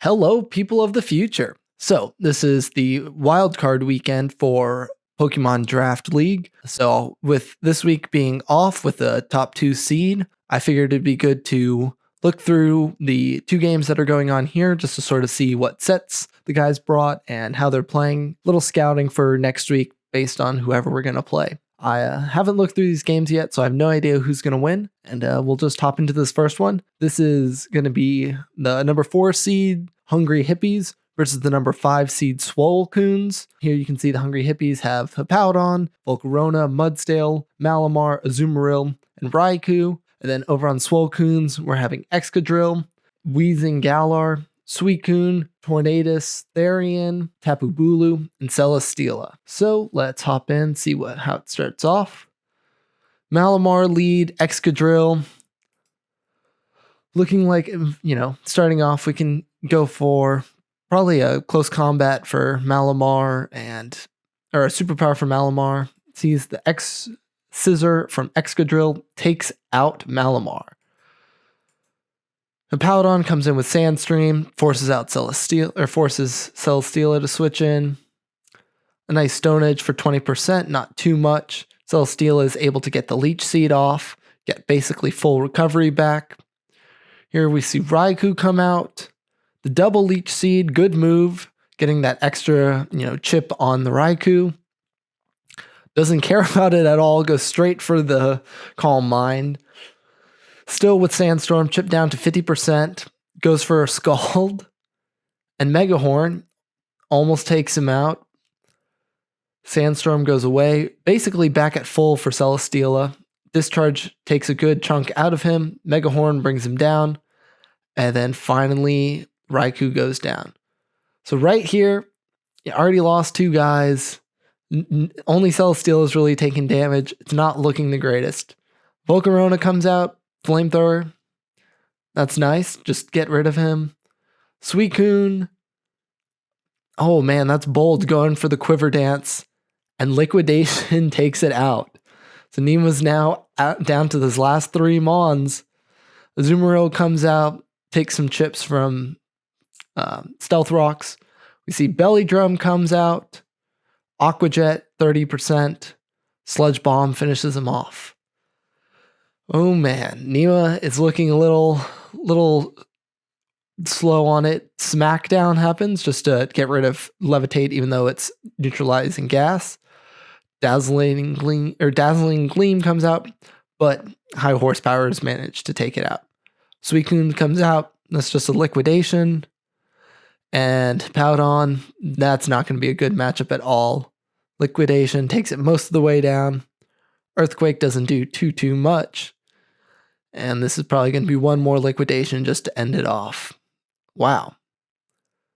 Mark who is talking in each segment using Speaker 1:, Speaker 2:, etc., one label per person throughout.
Speaker 1: Hello, people of the future. So, this is the wildcard weekend for Pokemon Draft League. So, with this week being off with the top 2 seed, I figured it'd be good to look through the 2 games that are going on here just to sort of see what sets the guys brought and how they're playing. Little scouting for next week based on whoever we're going to play. I haven't looked through these games yet, so I have no idea who's going to win, and we'll just hop into this first one. This is going to be the number 4 seed, Hungry Hippies, versus the number 5 seed, Swolecunes. Here you can see the Hungry Hippies have Hippowdon, Volcarona, Mudsdale, Malamar, Azumarill, and Raikou. And then over on Swolecunes, we're having Excadrill, Wheezing Galar, Suicune, Tornadus, Therian, Tapu Bulu, and Celesteela. So let's hop in, see how it starts off. Malamar lead, Excadrill. Looking like, starting off, we can go for probably a close combat for Malamar or a superpower for Malamar. Sees the X Scissor from Excadrill takes out Malamar. Hippowdon comes in with Sandstream, forces Celesteela to switch in. A nice Stone Edge for 20%, not too much. Celesteela is able to get the Leech Seed off, get basically full recovery back. Here we see Raikou come out. The double Leech Seed, good move, getting that extra, chip on the Raikou. Doesn't care about it at all, goes straight for the Calm Mind. Still with Sandstorm, chip down to 50%, goes for a Scald, and Megahorn almost takes him out. Sandstorm goes away, basically back at full for Celesteela. Discharge takes a good chunk out of him, Megahorn brings him down, and then finally Raikou goes down. So right here, you already lost 2 guys. Only Celesteela is really taking damage. It's not looking the greatest. Volcarona comes out, Flamethrower. That's nice. Just get rid of him. Suicune. Oh man, that's bold going for the Quiver Dance. And Liquidation takes it out. So Nima's now down to his last 3 Mons. Azumarill comes out, takes some chips from Stealth Rocks. We see Belly Drum comes out. Aqua Jet, 30%. Sludge Bomb finishes him off. Oh man, Nima is looking a little slow on it. Smackdown happens just to get rid of Levitate, even though it's neutralizing gas. Dazzling Gleam comes out, but High Horsepower has managed to take it out. Suicune comes out. That's just a liquidation. And Hippowdon, that's not going to be a good matchup at all. Liquidation takes it most of the way down. Earthquake doesn't do too much. And this is probably going to be one more liquidation just to end it off. Wow.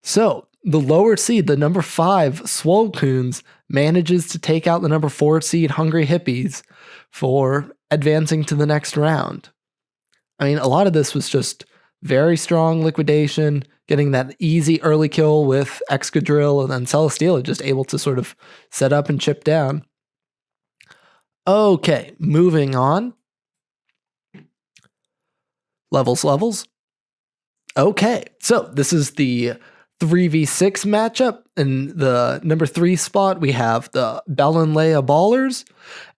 Speaker 1: So, the lower seed, the number 5, Swolecunes, manages to take out the number 4 seed, Hungry Hippies, for advancing to the next round. I mean, a lot of this was just very strong liquidation, getting that easy early kill with Excadrill, and then Celesteela just able to sort of set up and chip down. Okay, moving on. Levels. Okay, so this is the 3v6 matchup. In the number 3 spot, we have the Ballonlea Ballers.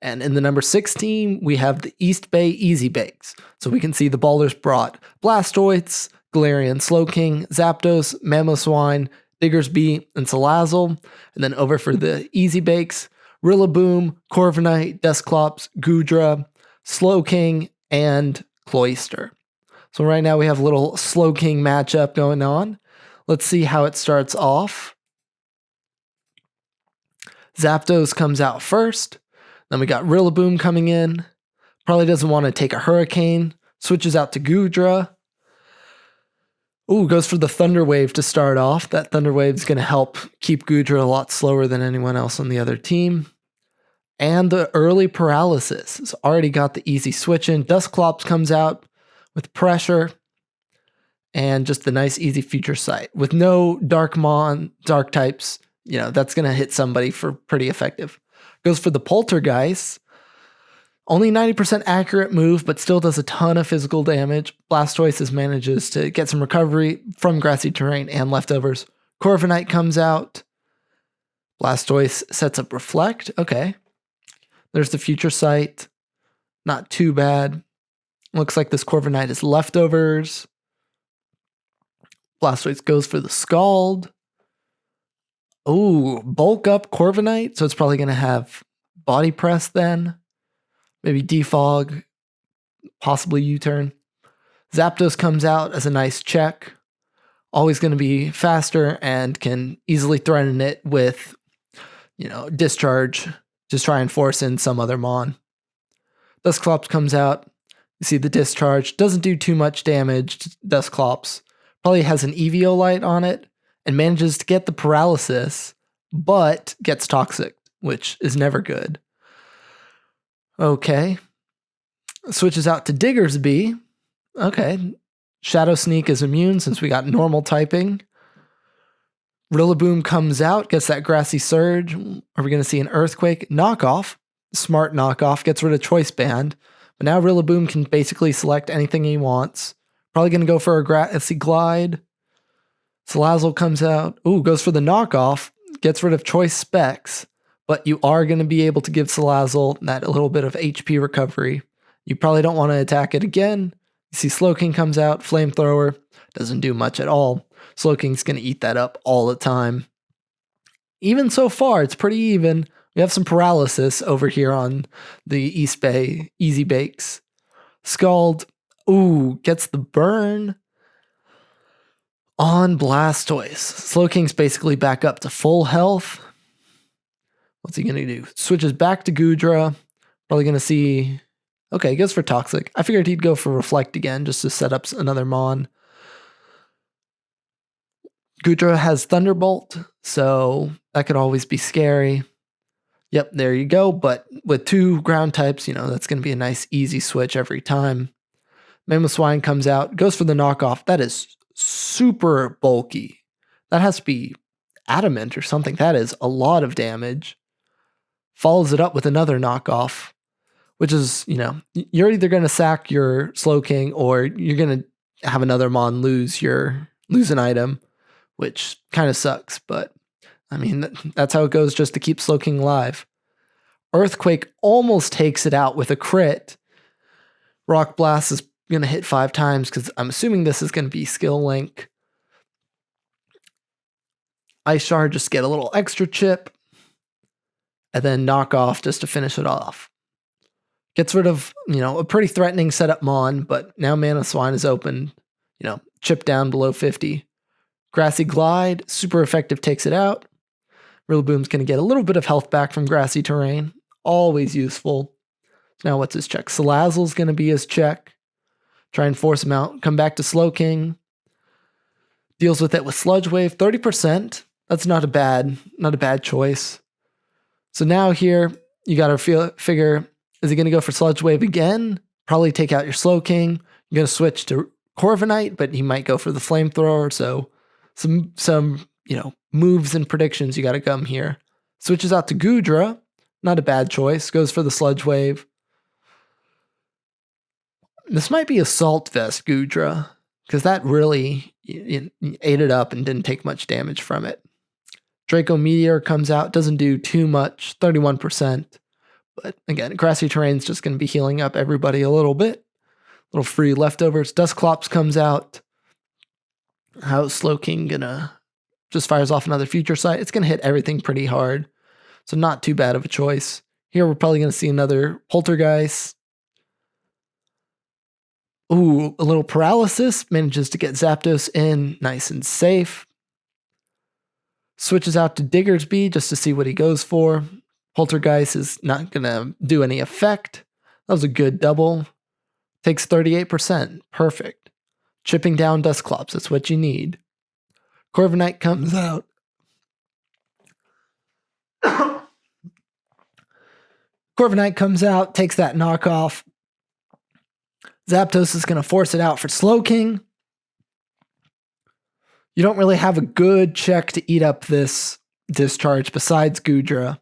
Speaker 1: And in the number 16, we have the East Bay Easy Bakes. So we can see the Ballers brought Blastoise, Galarian slowking, Zapdos, Mamoswine, Diggersby, and Salazzle. And then over for the Easy Bakes, Rillaboom, Corviknight, Dusclops, Goodra, slowking, and Cloyster. So right now we have a little slowking matchup going on. Let's see how it starts off. Zapdos comes out first. Then we got Rillaboom coming in. Probably doesn't want to take a Hurricane. Switches out to Goodra. Ooh, goes for the Thunder Wave to start off. That Thunder Wave is going to help keep Goodra a lot slower than anyone else on the other team. And the early Paralysis. It's already got the easy switch in. Dusclops comes out with Pressure. And just the nice easy Future Sight. With no dark types, that's going to hit somebody for pretty effective. Goes for the Poltergeist. Only 90% accurate move, but still does a ton of physical damage. Blastoise manages to get some recovery from grassy terrain and leftovers. Corviknight comes out. Blastoise sets up Reflect. Okay. There's the Future Sight. Not too bad. Looks like this Corviknight is leftovers. Blastoise goes for the Scald. Oh, bulk up Corviknight. So it's probably going to have Body Press then. Maybe Defog. Possibly U-Turn. Zapdos comes out as a nice check. Always going to be faster and can easily threaten it with, Discharge. Just try and force in some other Mon. Dusclops comes out. You see the Discharge. Doesn't do too much damage to Dusclops. Probably has an Eviolite on it and manages to get the Paralysis, but gets Toxic, which is never good. Okay. Switches out to Diggersby. Okay. Shadow Sneak is immune since we got normal typing. Rillaboom comes out, gets that Grassy Surge. Are we going to see an Earthquake? Knockoff. Smart knockoff. Gets rid of Choice Band. But now Rillaboom can basically select anything he wants. Probably going to go for a Grassy Glide. Salazzle comes out. Ooh, goes for the knockoff. Gets rid of Choice Specs. But you are going to be able to give Salazzle that little bit of HP recovery. You probably don't want to attack it again. You see slowking comes out. Flamethrower. Doesn't do much at all. Slowking's going to eat that up all the time. Even so far, it's pretty even. We have some paralysis over here on the East Bay Easy Bakes. Scald. Ooh, gets the burn on Blastoise. Slowking's basically back up to full health. What's he going to do? Switches back to Goodra. Probably going to see... Okay, he goes for Toxic. I figured he'd go for Reflect again just to set up another Mon. Goodra has Thunderbolt, so that could always be scary. Yep, there you go. But with two ground types, that's going to be a nice easy switch every time. Mamoswine comes out, goes for the knockoff. That is super bulky. That has to be adamant or something. That is a lot of damage. Follows it up with another knockoff, which is, you're either going to sack your slowking or you're going to have another Mon lose an item, which kind of sucks, but I mean, that's how it goes just to keep slowking alive. Earthquake almost takes it out with a crit. Rock Blast is going to hit 5 times because I'm assuming this is going to be skill link. Ice Shard, just get a little extra chip. And then knock off just to finish it off. Gets rid of, a pretty threatening setup Mon, but now Mamoswine is open, chip down below 50. Grassy Glide, super effective, takes it out. Rillaboom's going to get a little bit of health back from grassy terrain. Always useful. Now what's his check? Salazzle's going to be his check. Try and force him out. Come back to Slowking. Deals with it with Sludge Wave, 30%. That's not a bad choice. So now here, you got to figure, is he going to go for Sludge Wave again? Probably take out your Slowking. You're going to switch to Corviknight, but he might go for the Flamethrower. So some moves and predictions you got to come here. Switches out to Goodra. Not a bad choice. Goes for the Sludge Wave. This might be Assault Vest Goodra, because that really ate it up and didn't take much damage from it. Draco Meteor comes out, doesn't do too much, 31%. But again, grassy terrain's just going to be healing up everybody a little bit. Little free leftovers. Dusclops comes out. How's Slowking gonna just fires off another Future Sight? It's going to hit everything pretty hard. So not too bad of a choice. Here we're probably going to see another Poltergeist. Ooh, a little Paralysis. Manages to get Zapdos in nice and safe. Switches out to Diggersby just to see what he goes for. Poltergeist is not going to do any effect. That was a good double. Takes 38%. Perfect. Chipping down Dusclops. That's what you need. Corviknight comes out. Corviknight comes out, takes that knockoff. Zapdos is going to force it out for Slowking. You don't really have a good check to eat up this discharge besides Goodra.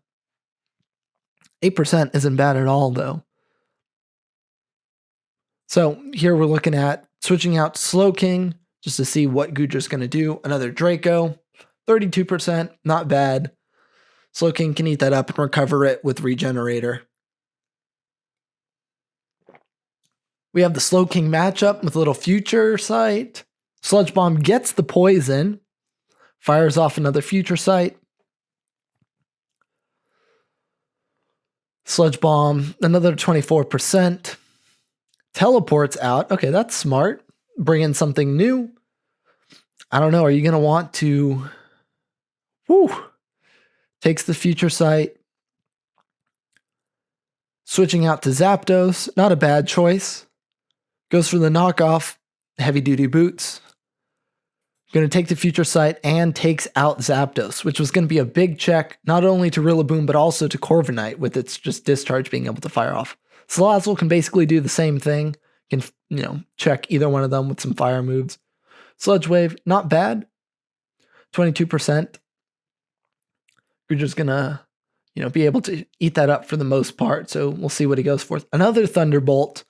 Speaker 1: 8% isn't bad at all, though. So here we're looking at switching out slowKING just to see what Gudra's going to do. Another Draco, 32%, not bad. slowKING can eat that up and recover it with Regenerator. We have the slowKING matchup with a little Future Sight. Sludge Bomb gets the poison, fires off another Future Sight. Sludge Bomb, another 24%. Teleports out. Okay, that's smart. Bring in something new. I don't know. Are you going to want to... Whew. Takes the Future Sight. Switching out to Zapdos. Not a bad choice. Goes for the knockoff. Heavy Duty Boots. Going to take the Future Sight and takes out Zapdos, which was going to be a big check, not only to Rillaboom, but also to Corviknight with its just discharge being able to fire off. Salazzle can basically do the same thing. Can, check either one of them with some fire moves. Sludge Wave, not bad. 22%. You're just going to, be able to eat that up for the most part. So we'll see what he goes for. Another Thunderbolt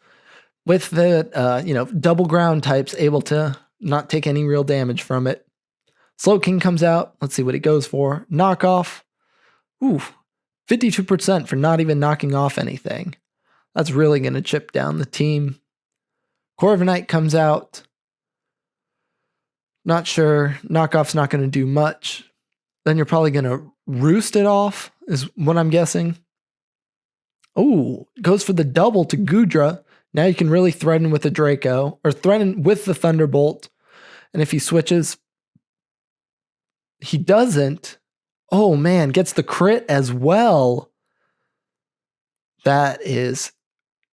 Speaker 1: with the, double ground types able to not take any real damage from it. slowKING comes out. Let's see what he goes for. Knockoff. Ooh, 52% for not even knocking off anything. That's really going to chip down the team. Corviknight comes out. Not sure. Knockoff's not going to do much. Then you're probably going to roost it off, is what I'm guessing. Oh, goes for the double to Gudra. Now you can really threaten with the Draco, or threaten with the Thunderbolt. And if he switches, he doesn't. Oh man, gets the crit as well. That is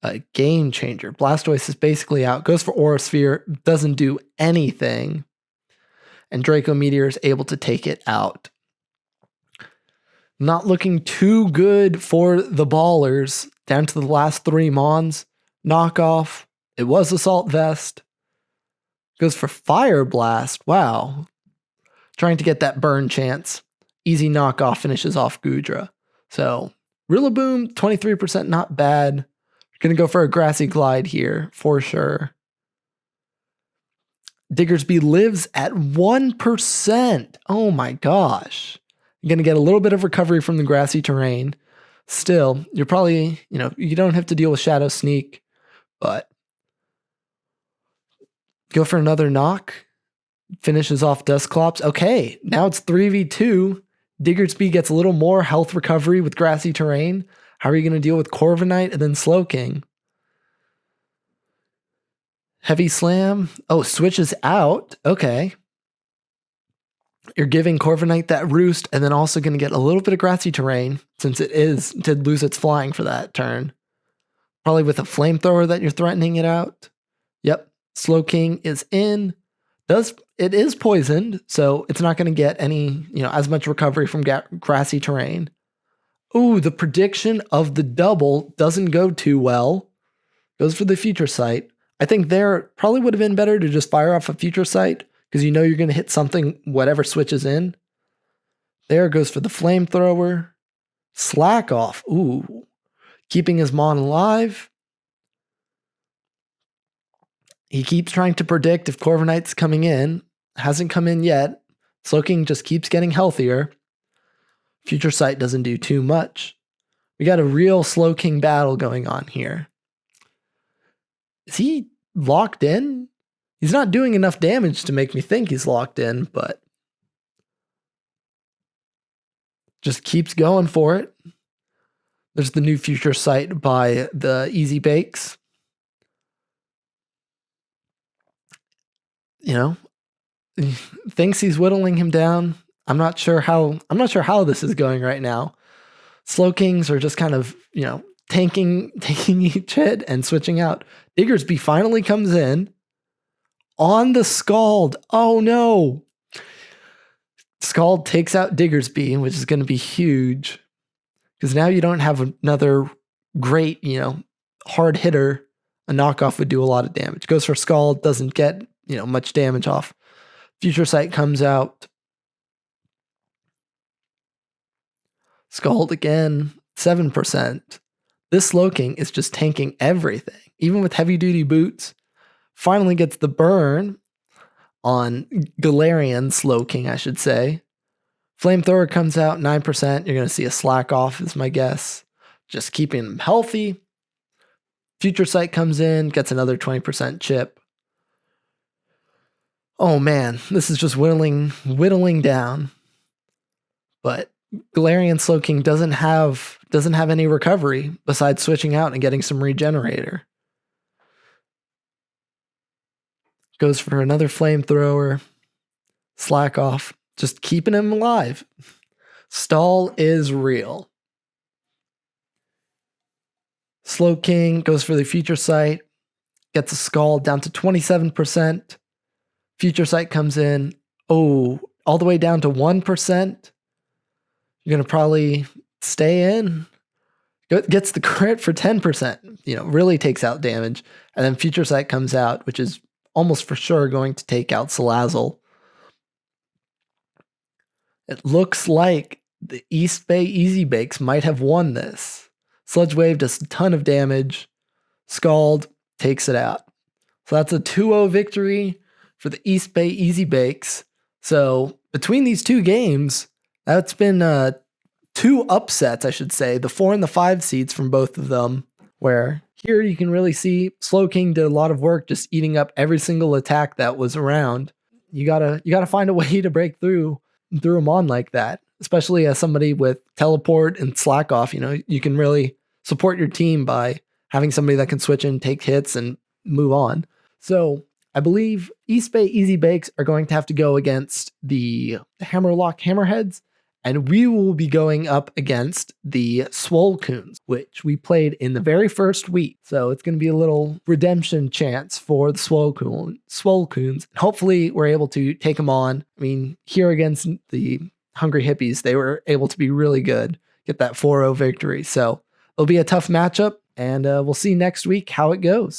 Speaker 1: a game changer. Blastoise is basically out. Goes for Aura Sphere, doesn't do anything. And Draco Meteor is able to take it out. Not looking too good for the Ballers. Down to the last 3 Mons. Knockoff. It was Assault Vest. Goes for Fire Blast. Wow. Trying to get that burn chance. Easy knockoff finishes off Gudra. So, Rillaboom, 23%, not bad. Gonna go for a Grassy Glide here, for sure. Diggersby lives at 1%. Oh my gosh. You're gonna get a little bit of recovery from the grassy terrain. Still, you're probably, you don't have to deal with Shadow Sneak, but go for another knock. Finishes off Dusclops. Okay, now it's 3v2. Diggersby gets a little more health recovery with grassy terrain. How are you going to deal with Corviknight and then slowKING? Heavy Slam. Oh, switches out. Okay. You're giving Corviknight that roost and then also going to get a little bit of grassy terrain since it did lose its flying for that turn. Probably with a flamethrower that you're threatening it out. Yep. slowKING is in. It is poisoned, so it's not going to get any, as much recovery from grassy terrain. Ooh, the prediction of the double doesn't go too well. Goes for the Future Sight. I think there probably would have been better to just fire off a Future Sight because you're going to hit something, whatever switches in. There goes for the Flamethrower. Slack off. Ooh, keeping his Mon alive. He keeps trying to predict if Corviknight's coming in. Hasn't come in yet. slowKING just keeps getting healthier. Future Sight doesn't do too much. We got a real slowKING battle going on here. Is he locked in? He's not doing enough damage to make me think he's locked in, but just keeps going for it. There's the new Future Sight by the Easy Bakes. Thinks he's whittling him down. I'm not sure how this is going right now. slowKINGs are just kind of, taking each hit and switching out. Diggersby finally comes in on the Scald. Oh no. Scald takes out Diggersby, which is going to be huge. Because now you don't have another great, hard hitter. A knockoff would do a lot of damage. Goes for Scald, doesn't get, much damage off. Future Sight comes out. Scald again, 7%. This slowKING is just tanking everything. even with heavy duty boots. Finally gets the burn on Galarian slowKING, I should say. Flamethrower comes out 9%. You're going to see a slack off is my guess. Just keeping him healthy. Future Sight comes in, gets another 20% chip. Oh man, this is just whittling down. But Galarian slowKING doesn't have any recovery besides switching out and getting some regenerator. Goes for another flamethrower. Slack off. Just keeping him alive. Stall is real. slowKING goes for the Future Sight. Gets a Scald down to 27%. Future Sight comes in. Oh, all the way down to 1%. You're going to probably stay in. Gets the crit for 10%. Really takes out damage. And then Future Sight comes out, which is almost for sure going to take out Salazzle. It looks like the East Bay Easy Bakes might have won this. Sludge Wave does a ton of damage. Scald takes it out. So that's a 2-0 victory for the East Bay Easy Bakes. So between these two games, that's been 2 upsets, I should say. The 4 and the 5 seeds from both of them, where here you can really see slowKING did a lot of work just eating up every single attack that was around. You gotta find a way to break through them on like that, especially as somebody with teleport and slack off. You can really support your team by having somebody that can switch in, take hits, and move on. So I believe East Bay Easy Bakes are going to have to go against the Hammerlock Hammerheads, and we will be going up against the Swolecunes, which we played in the very first week. So it's going to be a little redemption chance for the Swolecunes. Hopefully we're able to take them on. I mean, here against the Hungry Hippies, they were able to be really good, get that 4-0 victory. So it'll be a tough matchup, and we'll see next week how it goes.